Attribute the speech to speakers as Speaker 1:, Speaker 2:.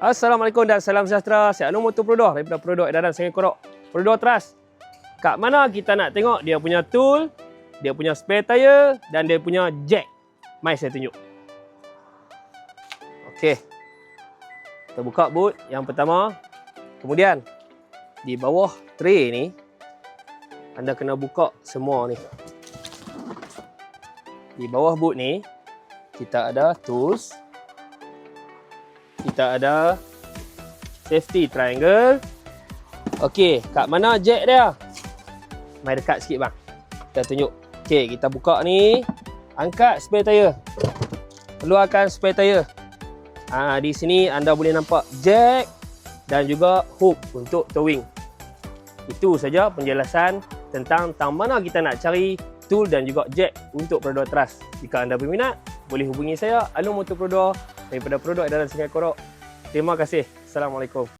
Speaker 1: Assalamualaikum dan salam sejahtera. Saya Anu Motor Produk daripada Produk Edaran Sungai Korok, Produk Trust. Kat mana kita nak tengok dia punya tool, dia punya spare tire dan dia punya jack. Mai saya tunjuk. Okey. Kita buka boot yang pertama. Kemudian di bawah tray ni anda kena buka semua ni. Di bawah boot ni kita ada tools. Kita ada safety triangle. Okey, kat mana jack dia? Mai dekat sikit bang. Kita tunjuk. Okey, kita buka ni. Angkat spare tire. Keluarkan spare tire. Di sini anda boleh nampak jack dan juga hook untuk towing. Itu saja penjelasan tentang mana kita nak cari tool dan juga jack untuk Produk Trust. Jika anda berminat, boleh hubungi saya Anu Motor Produk daripada Produk Edaran Sungai Korok. Terima kasih. Assalamualaikum.